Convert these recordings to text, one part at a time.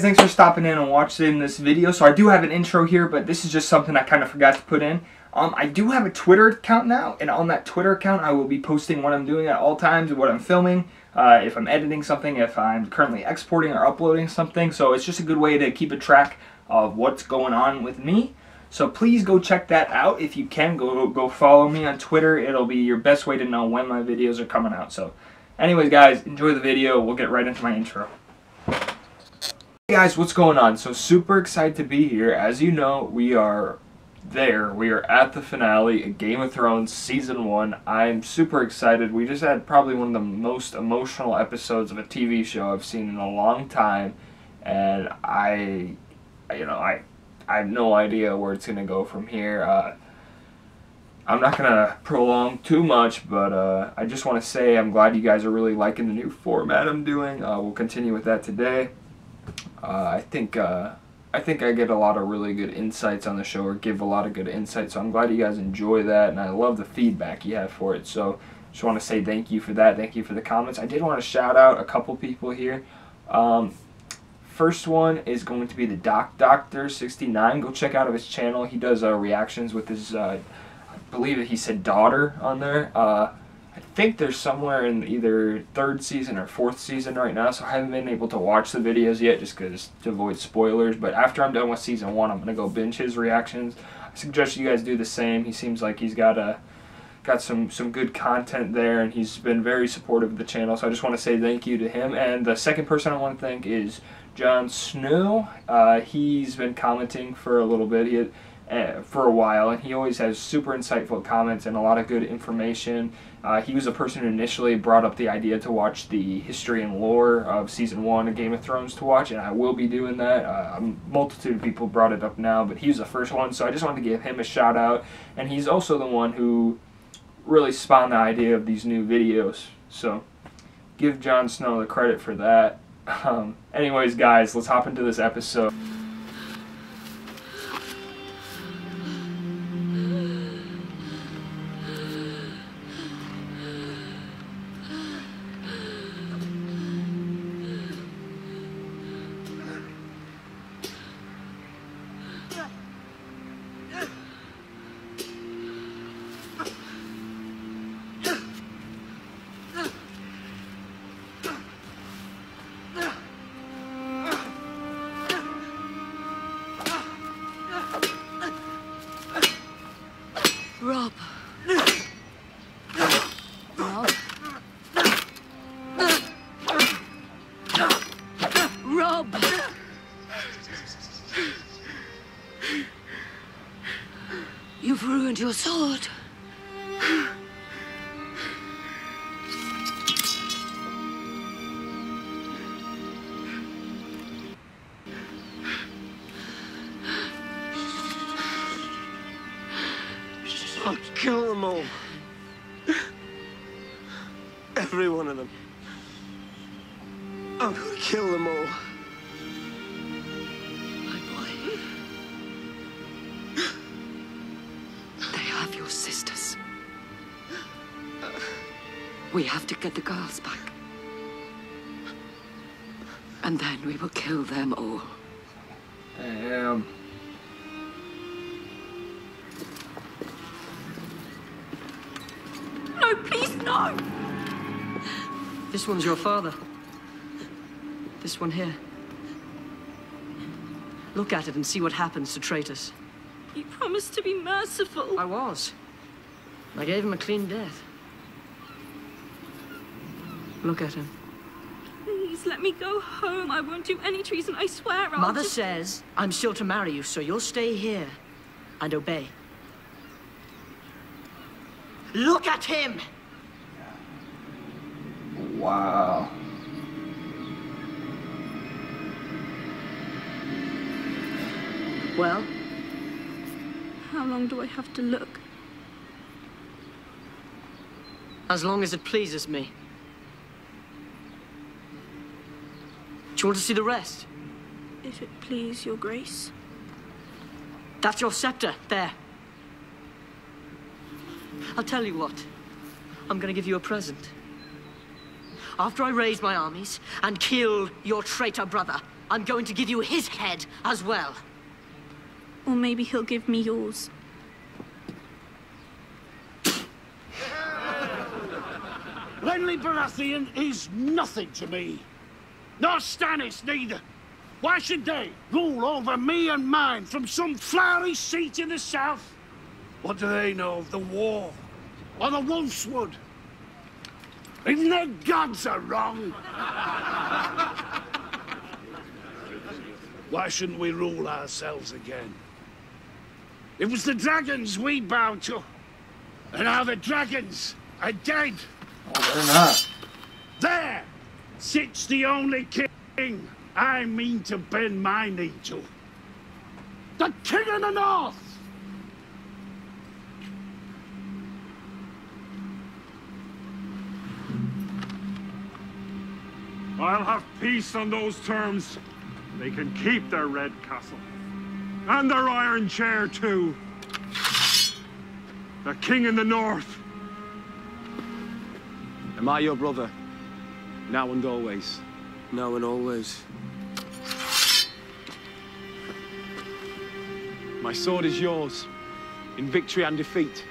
thanks for stopping in and watching this video. So I do have an intro here, but this is just something I kind of forgot to put in. I do have a Twitter account now, and on that Twitter account I will be posting what I'm doing at all times, what I'm filming, if I'm editing something, if I'm currently exporting or uploading something. So it's just a good way to keep a track of what's going on with me. So please go check that out. If you can, go follow me on Twitter. It'll be your best way to know when my videos are coming out. So anyways, guys, enjoy the video. We'll get right into my intro. Hey guys, what's going on? So super excited to be here. As you know, we are there. We are at the finale of Game of Thrones Season 1. I'm super excited. We just had probably one of the most emotional episodes of a TV show I've seen in a long time. And I have no idea where it's going to go from here. I'm not going to prolong too much, but I just want to say I'm glad you guys are really liking the new format I'm doing. We'll continue with that today. I think I get a lot of really good insights on the show, or give a lot of good insights, so I'm glad you guys enjoy that, and I love the feedback you have for it. So just want to say thank you for that. Thank you for the comments. I did want to shout out a couple people here. First one is going to be the Doctor 69. Go check out his channel. He does reactions with his, I believe he said daughter on there. I think they're somewhere in either 3rd season or 4th season right now, so I haven't been able to watch the videos yet just because to avoid spoilers. But after I'm done with Season 1, I'm going to go binge his reactions. I suggest you guys do the same. He seems like he's got some good content there, and he's been very supportive of the channel, so I just want to say thank you to him. And the second person I want to thank is Jon Snow. He's been commenting for a little bit. For a while, and he always has super insightful comments and a lot of good information. He was the person who initially brought up the idea to watch the history and lore of Season 1 of Game of Thrones to watch, and I will be doing that. A multitude of people brought it up now, but he was the first one, so I just wanted to give him a shout out. And he's also the one who really spawned the idea of these new videos, so give Jon Snow the credit for that. Anyways, guys, let's hop into this episode. Rob. Rob. Rob. You've ruined your sword. I'll kill them all. Every one of them. I'm gonna kill them all. My boy. They have your sisters. We have to get the girls back. And then we will kill them all. Damn. No, please, no! This one's your father. This one here. Look at it and see what happens to traitors. You promised to be merciful. I was. I gave him a clean death. Look at him. Please, let me go home. I won't do any treason, I swear. Mother says I'm still to marry you, so you'll stay here and obey. Look at him! Wow. Well? How long do I have to look? As long as it pleases me. Do you want to see the rest? If it please your grace. That's your scepter, there. I'll tell you what. I'm gonna give you a present. After I raise my armies and kill your traitor brother, I'm going to give you his head as well. Or maybe he'll give me yours. Renly Baratheon is nothing to me. Nor Stannis neither. Why should they rule over me and mine from some flowery seat in the south? What do they know of the war? Or the Wolfswood? Even their gods are wrong. Why shouldn't we rule ourselves again? It was the dragons we bowed to. And now the dragons are dead. Oh, they're not. There sits the only king I mean to bend my knee to. The King of the North! I'll have peace on those terms. They can keep their red castle. And their iron chair, too. The King in the North. Am I your brother? Now and always. Now and always. My sword is yours, in victory and defeat,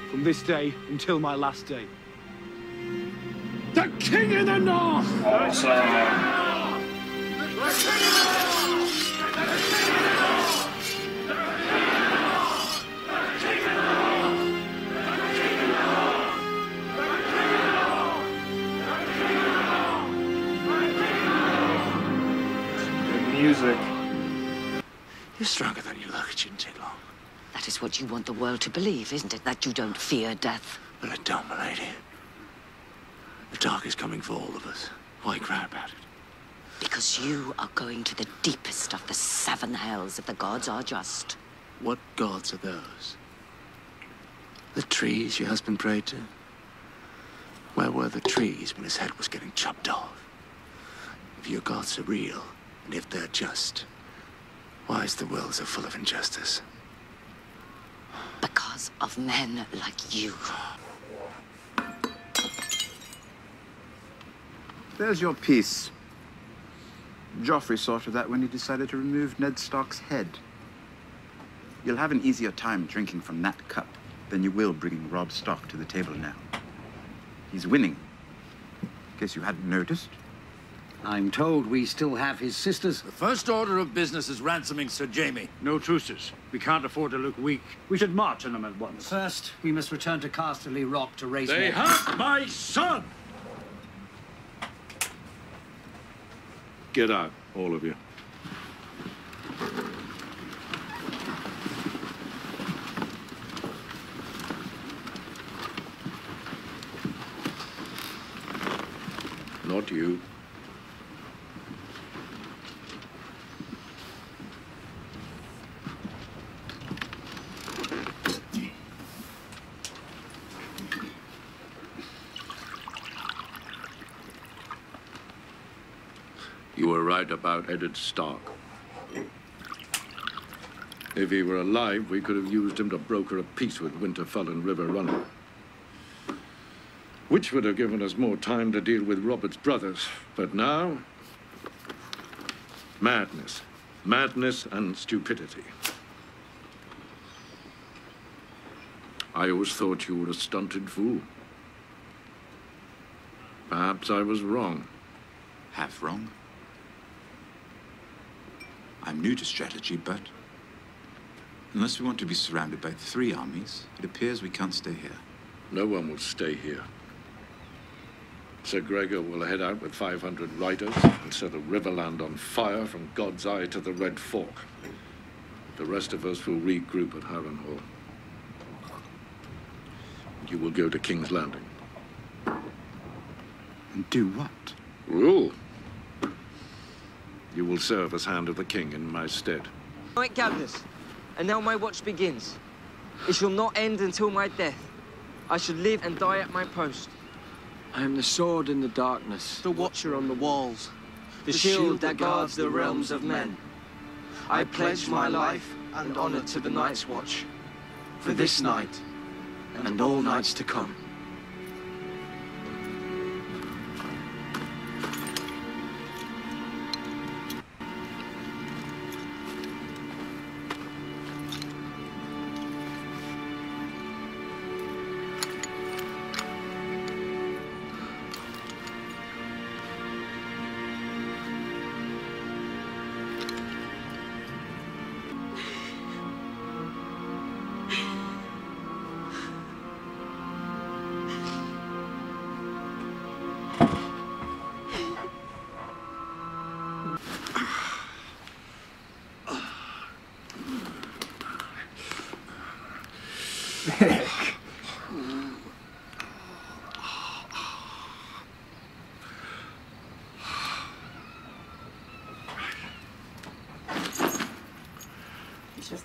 from this day until my last day. The King of the North! Awesome. Good music. You're stronger than you look. It shouldn't take long. That is what you want the world to believe, isn't it? That you don't fear death. Well, it don't, my lady. The dark is coming for all of us. Why cry about it? Because you are going to the deepest of the 7 hells if the gods are just. What gods are those? The trees your husband prayed to? Where were the trees when his head was getting chopped off? If your gods are real, and if they're just, why is the world so full of injustice? Because of men like you. There's your piece. Joffrey sorted that when he decided to remove Ned Stark's head. You'll have an easier time drinking from that cup than you will bringing Robb Stark to the table now. He's winning. Guess you hadn't noticed. I'm told we still have his sisters. The first order of business is ransoming Sir Jaime. No truces. We can't afford to look weak. We should march on them at once. First, we must return to Casterly Rock to raise They more. have my son! Get out, all of you. Not you. You were right about Eddard Stark. If he were alive, we could have used him to broker a peace with Winterfell and River Run, which would have given us more time to deal with Robert's brothers. But now, madness. Madness and stupidity. I always thought you were a stunted fool. Perhaps I was wrong. Half wrong. I'm new to strategy, but unless we want to be surrounded by 3 armies, it appears we can't stay here. No one will stay here. Sir Gregor will head out with 500 riders and set a riverland on fire from God's Eye to the Red Fork. The rest of us will regroup at Harrenhal. You will go to King's Landing. And do what? Rule. You will serve as Hand of the King in my stead. Knight Gavnus, and now my watch begins. It shall not end until my death. I shall live and die at my post. I am the sword in the darkness, the watcher on the walls, The shield that guards the realms of men. I pledge my life and honor to the Night's Watch, for this night and all nights to come.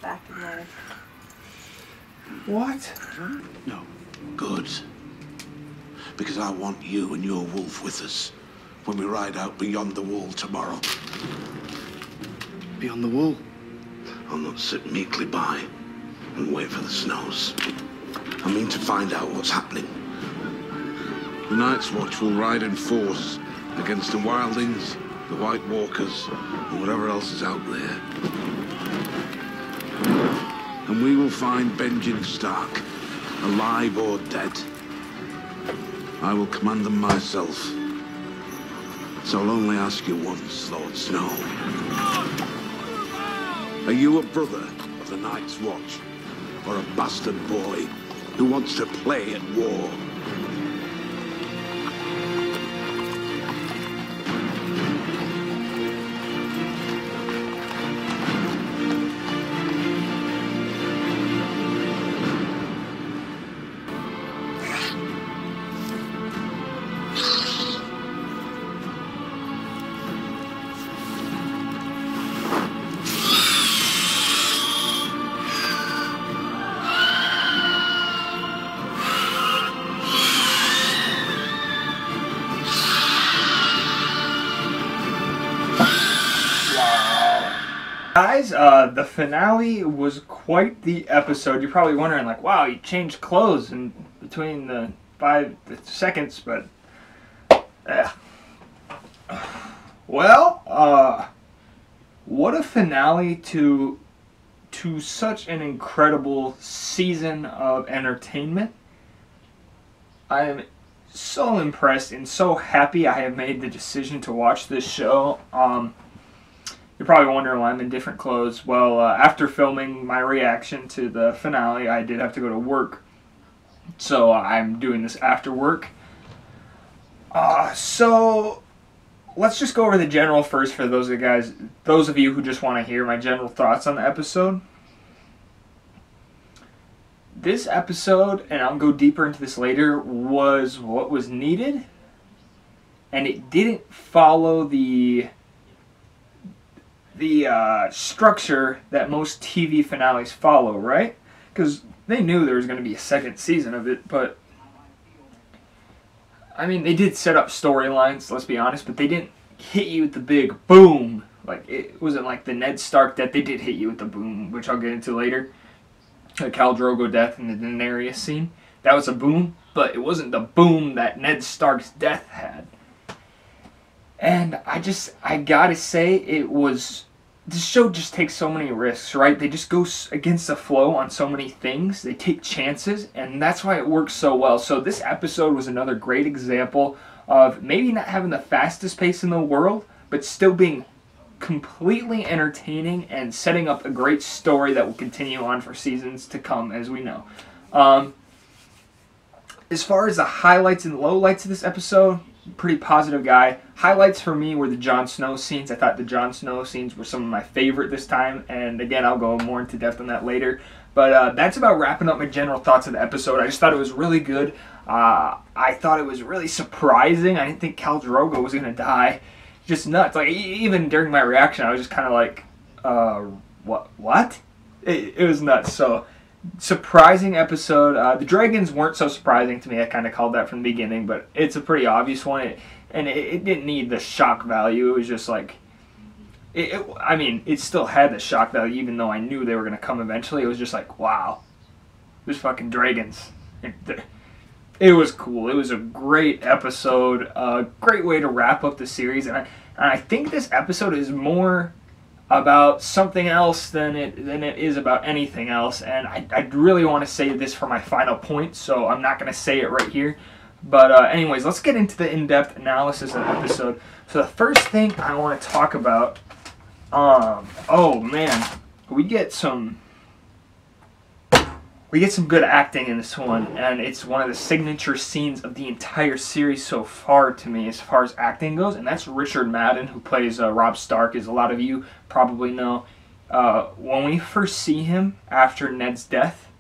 back in there. What? No. Good. Because I want you and your wolf with us when we ride out beyond the wall tomorrow. Beyond the wall? I'll not sit meekly by and wait for the snows. I mean to find out what's happening. The Night's Watch will ride in force against the wildlings, the White Walkers, and whatever else is out there. And we will find Benjen Stark, alive or dead. I will command them myself. So I'll only ask you once, Lord Snow. Are you a brother of the Night's Watch? Or a bastard boy who wants to play at war? Guys, the finale was quite the episode. You're probably wondering, like, wow, he changed clothes in between the 5 seconds, but well, what a finale to such an incredible season of entertainment. I am so impressed and so happy I have made the decision to watch this show. You're probably wondering why I'm in different clothes. Well, after filming my reaction to the finale, I did have to go to work. So I'm doing this after work. So let's just go over the general first for those of you who just want to hear my general thoughts on the episode. This episode, and I'll go deeper into this later, was what was needed. And it didn't follow the structure that most TV finales follow, right? Because they knew there was going to be a second season of it, but I mean, they did set up storylines, let's be honest, but they didn't hit you with the big boom. Like, it wasn't like the Ned Stark death. They did hit you with the boom, which I'll get into later. The Khal Drogo death and the Daenerys scene. That was a boom, but it wasn't the boom that Ned Stark's death had. And I gotta say, this show just takes so many risks, right? They just go against the flow on so many things. They take chances, and that's why it works so well. So this episode was another great example of maybe not having the fastest pace in the world, but still being completely entertaining and setting up a great story that will continue on for seasons to come, as we know. As far as the highlights and lowlights of this episode, pretty positive guy. Highlights for me were the Jon Snow scenes. I thought the Jon Snow scenes were some of my favorite this time, and again, I'll go more into depth on that later. But that's about wrapping up my general thoughts of the episode. I just thought it was really good. I thought it was really surprising. I didn't think Khal Drogo was going to die. Just nuts. Like, even during my reaction, I was just kind of like, what? It was nuts. So, surprising episode. The dragons weren't so surprising to me. I kind of called that from the beginning, but it's a pretty obvious one. It didn't need the shock value. It was just like, I mean, it still had the shock value, even though I knew they were going to come eventually. It was just like, wow, there's fucking dragons. It was cool. It was a great episode. A great way to wrap up the series. And I think this episode is more about something else than it is about anything else. And I really want to say this for my final point, so I'm not going to say it right here. But anyways, let's get into the in-depth analysis of the episode. So the first thing I want to talk about, oh man, we get some good acting in this one, and it's one of the signature scenes of the entire series so far to me as far as acting goes, and that's Richard Madden, who plays Robb Stark, as a lot of you probably know. When we first see him after Ned's death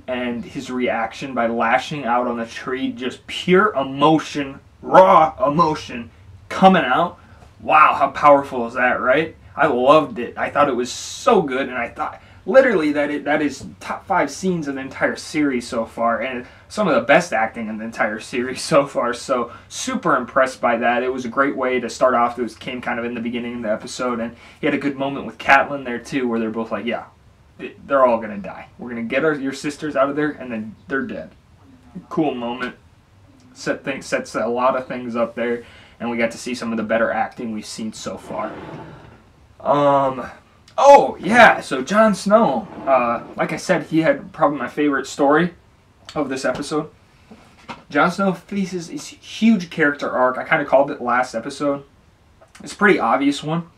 and his reaction by lashing out on the tree, just pure emotion, raw emotion coming out. Wow, how powerful is that, right? I loved it. I thought it was so good, and I literally that is top 5 scenes of the entire series so far, and some of the best acting in the entire series so far. So super impressed by that. It was a great way to start off. It came kind of in the beginning of the episode, and he had a good moment with Catelyn there too, where they're both like, yeah, they're all gonna die. We're gonna get your sisters out of there, and then they're dead. Cool moment. Sets a lot of things up there, and we got to see some of the better acting we've seen so far. Oh yeah, so Jon Snow. Like I said, he had probably my favorite story of this episode. Jon Snow faces this huge character arc. I kind of called it last episode. It's a pretty obvious one,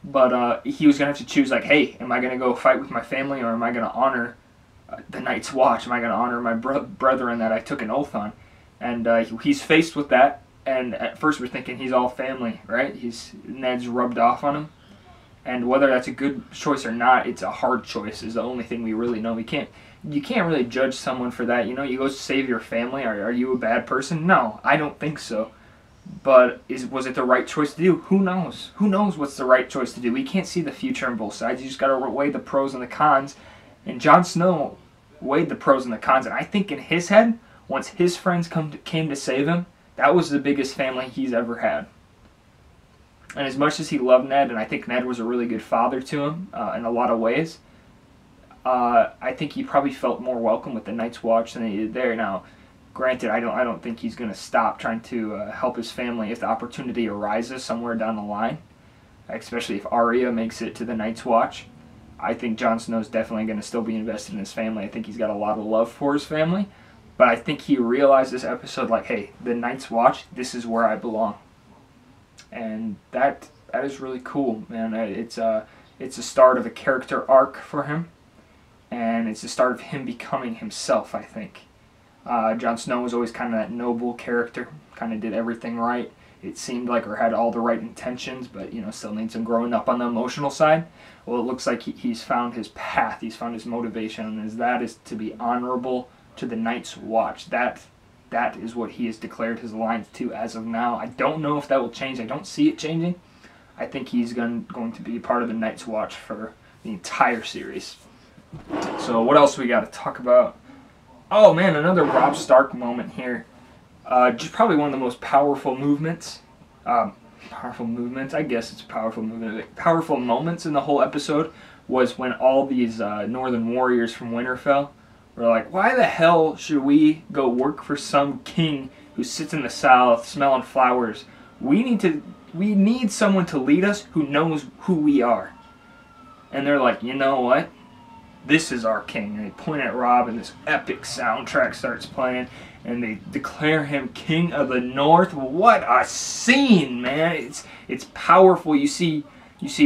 but he was gonna have to choose, like, hey, am I gonna go fight with my family, or am I gonna honor the Night's Watch? Am I gonna honor my brethren that I took an oath on? And he's faced with that. And at first we're thinking he's all family, right? Ned's rubbed off on him. And whether that's a good choice or not, it's a hard choice is the only thing we really know. You can't really judge someone for that. You know, you go save your family. Are you a bad person? No, I don't think so. But was it the right choice to do? Who knows? Who knows what's the right choice to do? We can't see the future on both sides. You just got to weigh the pros and the cons. And Jon Snow weighed the pros and the cons. And I think in his head, once his friends came to save him, that was the biggest family he's ever had. And as much as he loved Ned, and I think Ned was a really good father to him in a lot of ways, I think he probably felt more welcome with the Night's Watch than he did there. Now, granted, I don't think he's going to stop trying to help his family if the opportunity arises somewhere down the line, especially if Arya makes it to the Night's Watch. I think Jon Snow's definitely going to still be invested in his family. I think he's got a lot of love for his family. But I think he realized this episode, like, hey, the Night's Watch, this is where I belong. And that is really cool, man. It's a start of a character arc for him. And it's the start of him becoming himself, I think. Jon Snow was always kind of that noble character, kind of did everything right. It seemed like, or had all the right intentions, but, you know, still needs some growing up on the emotional side. Well, it looks like he's found his path, he's found his motivation, and that is to be honorable to the Night's Watch. That is what he has declared his alliance to as of now. I don't know if that will change. I don't see it changing. I think he's going to be part of the Night's Watch for the entire series. So what else we got to talk about? Oh man, another Robb Stark moment here. Just probably one of the most powerful movements. I guess it's a powerful movement. Powerful moments in the whole episode was when all these Northern warriors from Winterfell were like, why the hell should we go work for some king who sits in the south smelling flowers? We need someone to lead us who knows who we are. And they're like, you know what? This is our king. And they point at Robb, and this epic soundtrack starts playing, and they declare him King of the North. What a scene, man! It's powerful. You see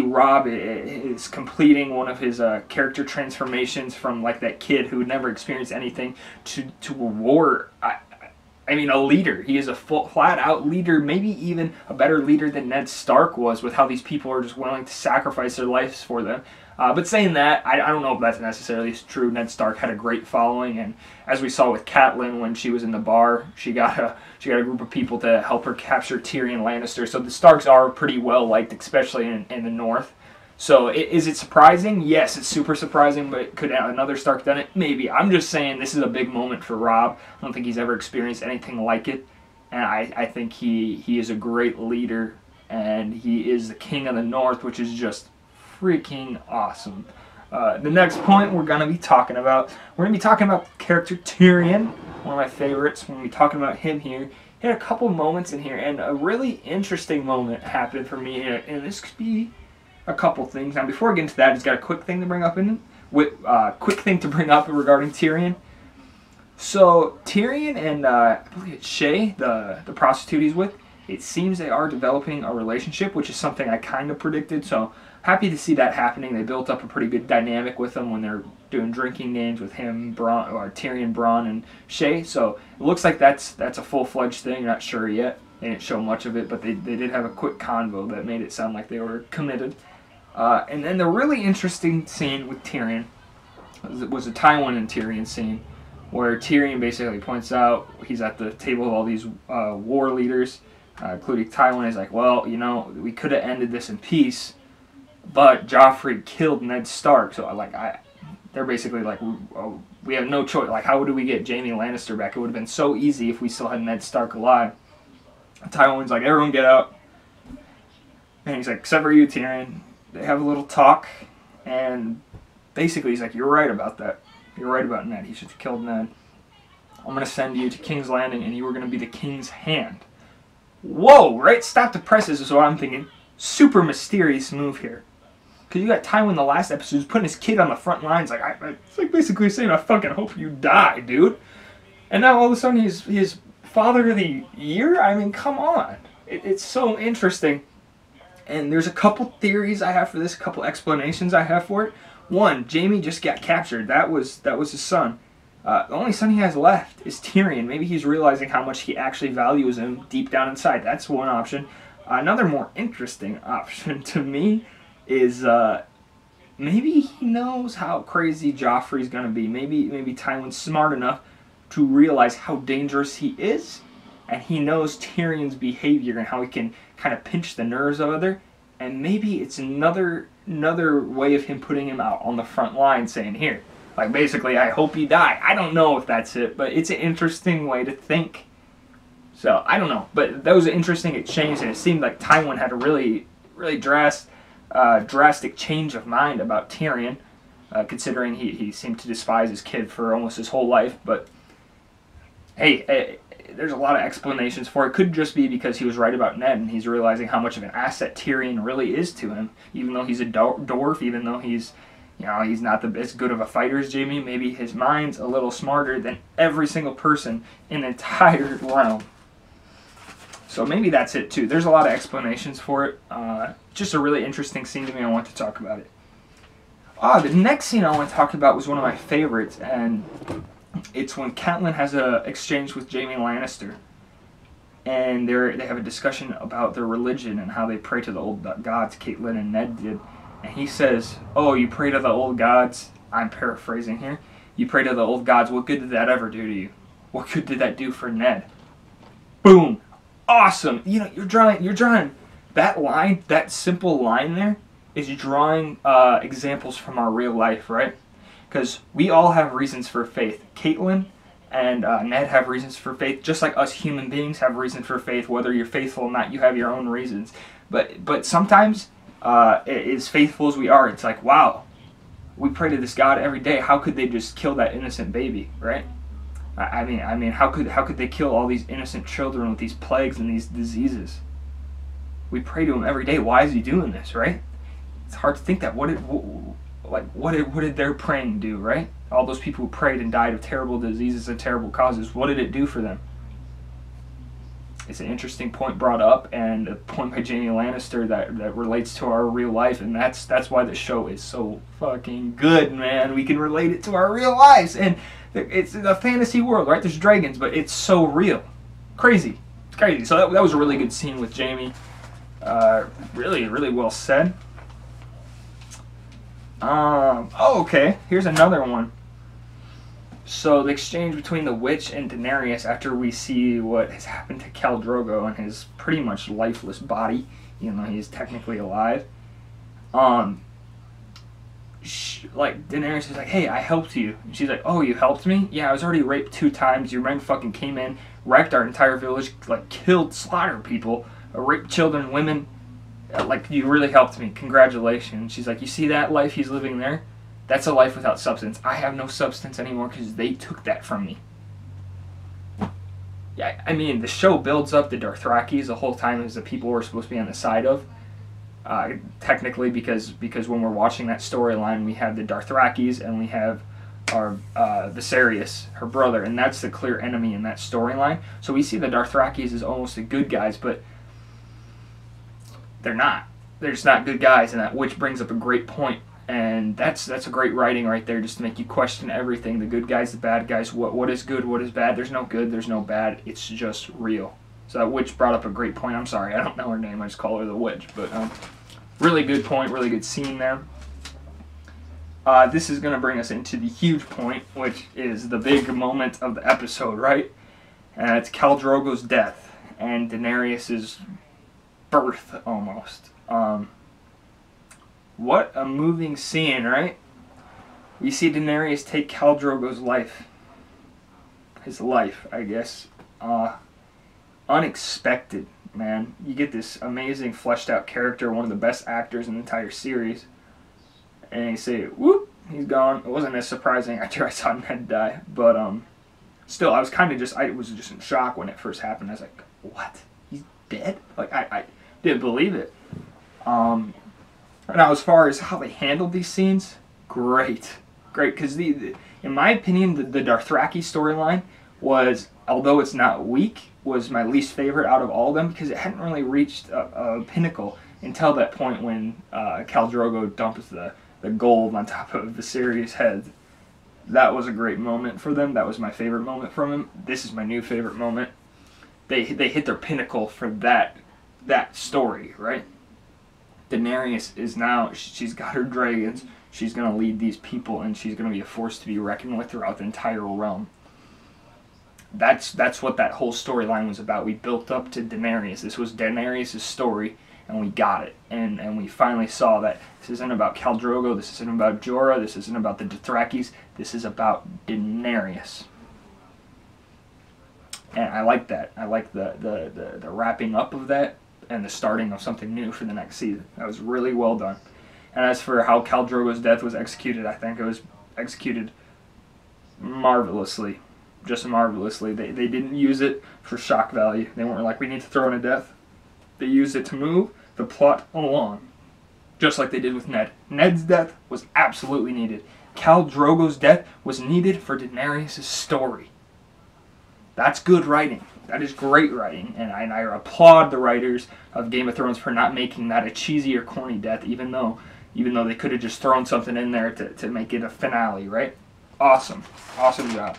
Robb is completing one of his character transformations from, like, that kid who had never experienced anything to a war. I mean, a leader. He is a flat-out leader, maybe even a better leader than Ned Stark was, with how these people are just willing to sacrifice their lives for them. But saying that, I don't know if that's necessarily true. Ned Stark had a great following, and as we saw with Catelyn when she was in the bar, she got a group of people to help her capture Tyrion Lannister. So the Starks are pretty well liked, especially in the North. So is it surprising? Yes, it's super surprising, but could another Stark done it? Maybe. I'm just saying this is a big moment for Robb. I don't think he's ever experienced anything like it, and I think he is a great leader, and he is the King of the North, which is just freaking awesome. The next point we're going to be talking about, the character Tyrion, one of my favorites. We're going to be talking about him here. He had a couple moments in here, and a really interesting moment happened for me, and this could be a couple things. Now, before I get into that, I just got a quick thing to bring up regarding Tyrion. So Tyrion and I believe it's Shay, the prostitute he's with, it seems they are developing a relationship, which is something I kind of predicted. So happy to see that happening. They built up a pretty good dynamic with them when they're doing drinking games with him, Tyrion, Bronn, and Shay. So it looks like that's a full-fledged thing. Not sure yet. They didn't show much of it, but they did have a quick convo that made it sound like they were committed. And then the really interesting scene with Tyrion was a Tywin and Tyrion scene, where Tyrion basically points out he's at the table of all these war leaders, including Tywin. Is like, well, you know, we could have ended this in peace, but Joffrey killed Ned Stark. So they're basically like, we have no choice. Like, how do we get Jaime Lannister back? It would have been so easy if we still had Ned Stark alive. Tywin's like, everyone get out. And he's like, except for you, Tyrion. They have a little talk, and basically he's like, you're right about that. You're right about Ned. He should have killed Ned. I'm going to send you to King's Landing, and you were going to be the King's Hand. Whoa, right? Stop the presses is what I'm thinking. Super mysterious move here. Because you got Tywin the last episode who's putting his kid on the front lines. Like, it's like basically saying, I fucking hope you die, dude. And now all of a sudden he's Father of the Year? I mean, come on. It's so interesting. And there's a couple theories I have for this, a couple explanations I have for it. One, Jaime just got captured. That was his son. The only son he has left is Tyrion. Maybe he's realizing how much he actually values him deep down inside. That's one option. Another more interesting option to me is maybe he knows how crazy Joffrey's going to be. Maybe Tywin's smart enough to realize how dangerous he is, and he knows Tyrion's behavior and how he can kind of pinch the nerves of other, and maybe it's another way of him putting him out on the front line, saying, here, like basically, I hope you die. I don't know if that's it, but it's an interesting way to think. So, I don't know, but that was an interesting exchange, and it seemed like Tywin had a really drastic change of mind about Tyrion, considering he seemed to despise his kid for almost his whole life, but hey, there's a lot of explanations for it. It could just be because he was right about Ned, and he's realizing how much of an asset Tyrion really is to him, even though he's a dwarf, even though he's not as good of a fighter as Jaime. Maybe his mind's a little smarter than every single person in the entire realm. So maybe that's it too. There's a lot of explanations for it. Just a really interesting scene to me. I want to talk about it. The next scene I want to talk about was one of my favorites, and it's when Catelyn has an exchange with Jaime Lannister, and they have a discussion about their religion and how they pray to the old gods. Catelyn and Ned did, and he says, "Oh, you pray to the old gods." I'm paraphrasing here. You pray to the old gods. What good did that ever do to you? What good did that do for Ned? Boom. Awesome. You know, you're drawing that line, that simple line there is drawing examples from our real life, right? Because we all have reasons for faith. Catelyn and Ned have reasons for faith, just like us human beings have reason for faith. Whether you're faithful or not, you have your own reasons. But sometimes, as faithful as we are, it's like, wow, we pray to this God every day. How could they just kill that innocent baby, right? I mean, how could they kill all these innocent children with these plagues and these diseases? We pray to him every day. Why is he doing this, right? It's hard to think that. What did their praying do, right? All those people who prayed and died of terrible diseases and terrible causes, what did it do for them? It's an interesting point brought up, and a point by Jaime Lannister that relates to our real life, and that's why the show is so fucking good, man. We can relate it to our real lives, and it's a fantasy world, right? There's dragons, but it's so real. Crazy. It's crazy. So that was a really good scene with Jaime. Really, really well said. Okay. Here's another one. So the exchange between the witch and Daenerys after we see what has happened to Khal Drogo and his pretty much lifeless body, even though he's technically alive. Like, Daenerys is like, hey, I helped you. And she's like, oh, you helped me? Yeah, I was already raped 2 times. Your men fucking came in, wrecked our entire village, like, killed, slaughtered people, raped children, women. Like, you really helped me. Congratulations. She's like, you see that life he's living there? That's a life without substance. I have no substance anymore because they took that from me. Yeah, I mean, the show builds up the Dothrakis the whole time as the people we're supposed to be on the side of. Technically, because when we're watching that storyline, we have the Dothrakis and we have our Viserys, her brother, and that's the clear enemy in that storyline. So we see the Dothrakis as almost the good guys, but they're not. They're just not good guys, and which brings up a great point. And that's a great writing right there, just to make you question everything. The good guys, the bad guys, what is good, what is bad. There's no good, there's no bad. It's just real. So that witch brought up a great point. I'm sorry, I don't know her name. I just call her the witch. But really good point, really good scene there. This is going to bring us into the huge point, which is the big moment of the episode, right? And it's Khal Drogo's death and Daenerys' birth, almost. What a moving scene, right? You see Daenerys take Khal Drogo's life. His life, I guess. Unexpected, man. You get this amazing fleshed out character, one of the best actors in the entire series. And you say, whoop, he's gone. It wasn't as surprising after I saw Ned die. But still, I was kind of just, I was just in shock when it first happened. I was like, what? He's dead? Like, I didn't believe it. Now, as far as how they handled these scenes, great. Great, because in my opinion, the Dothraki storyline was, although it's not weak, was my least favorite out of all of them because it hadn't really reached a pinnacle until that point when Khal Drogo dumps the gold on top of Viserys' head. That was a great moment for them. That was my favorite moment from him. This is my new favorite moment. They hit their pinnacle for that story, right? Daenerys is now, she's got her dragons. She's going to lead these people, and she's going to be a force to be reckoned with throughout the entire realm. That's what that whole storyline was about. We built up to Daenerys. This was Daenerys' story, and we got it. And we finally saw that this isn't about Khal Drogo, this isn't about Jorah, this isn't about the Dothrakis, this is about Daenerys. And I like that. I like the wrapping up of that and the starting of something new for the next season. That was really well done. And as for how Khal Drogo's death was executed, I think it was executed marvelously. Just marvelously. They didn't use it for shock value. They weren't like, we need to throw in a death. They used it to move the plot along. Just like they did with Ned. Ned's death was absolutely needed. Khal Drogo's death was needed for Daenerys' story. That's good writing. That is great writing. And I applaud the writers of Game of Thrones for not making that a cheesy or corny death, even though they could have just thrown something in there to make it a finale, right? Awesome. Awesome job.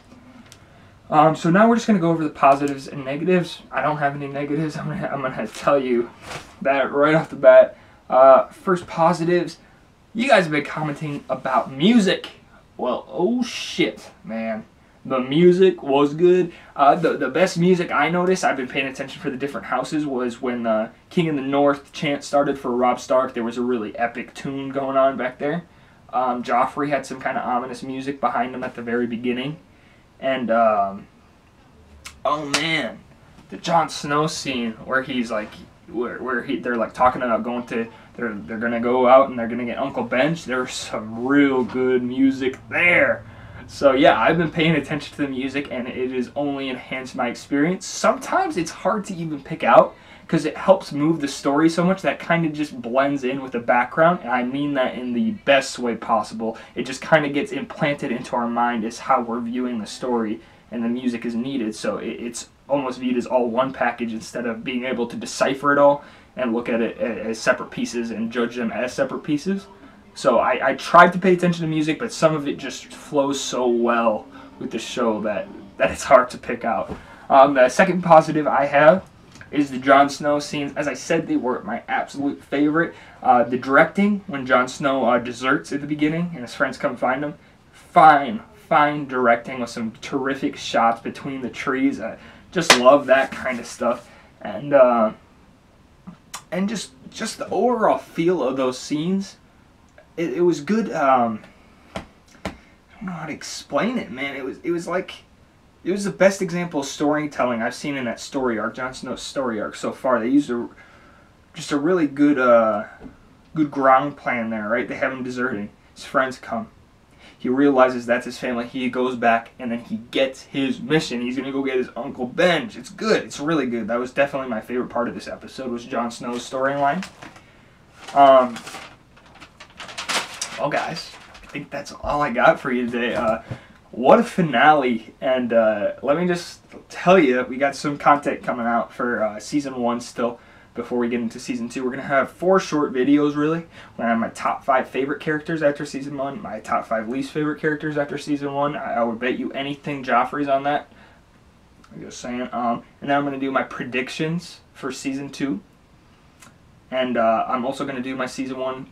So now we're just going to go over the positives and negatives. I don't have any negatives. I'm gonna tell you that right off the bat. First positives, you guys have been commenting about music. Well, oh shit, man. The music was good. The best music I noticed, I've been paying attention for the different houses, was when the King of the North chant started for Robb Stark. There was a really epic tune going on back there. Joffrey had some kind of ominous music behind him at the very beginning. And, oh man, the Jon Snow scene where he's like, they're like talking about going to, they're gonna go out and they're gonna get Uncle Bench. There's some real good music there. So yeah, I've been paying attention to the music and it has only enhanced my experience. Sometimes it's hard to even pick out because it helps move the story so much that kind of just blends in with the background, and I mean that in the best way possible. It just kind of gets implanted into our mind as how we're viewing the story, and the music is needed, so it's almost viewed as all one package instead of being able to decipher it all and look at it as separate pieces and judge them as separate pieces. So I tried to pay attention to music, but some of it just flows so well with the show that it's hard to pick out. The second positive I have is the Jon Snow scenes. As I said, they were my absolute favorite. The directing, when Jon Snow deserts at the beginning and his friends come find him, fine directing with some terrific shots between the trees. I just love that kind of stuff. And just the overall feel of those scenes, it was good. I don't know how to explain it, man. It was like, it was the best example of storytelling I've seen in that story arc, Jon Snow's story arc so far. They used just a really good good ground plan there, right? They have him deserting. His friends come. He realizes that's his family. He goes back, and then he gets his mission. He's going to go get his Uncle Benj. It's good. It's really good. That was definitely my favorite part of this episode, was Jon Snow's storyline. Well, guys, I think that's all I got for you today. What a finale, and let me just tell you, we got some content coming out for Season 1 still before we get into Season 2. We're going to have 4 short videos, really. We're going to have my top 5 favorite characters after Season 1, my top 5 least favorite characters after Season 1. I would bet you anything Joffrey's on that. I'm just saying. And then I'm going to do my predictions for Season 2. And I'm also going to do my Season 1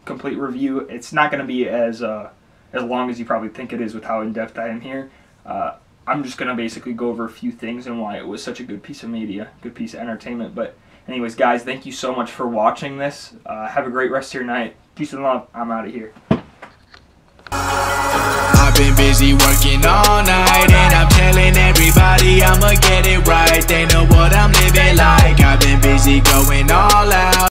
complete review. It's not going to be as long as you probably think it is with how in-depth I am here. I'm just going to basically go over a few things and why it was such a good piece of media, good piece of entertainment. But anyways, guys, thank you so much for watching this. Have a great rest of your night. Peace and love. I'm out of here. been busy working all night, and I'm telling everybody I'ma get it right. They know what I'm living like. I've been busy going all out.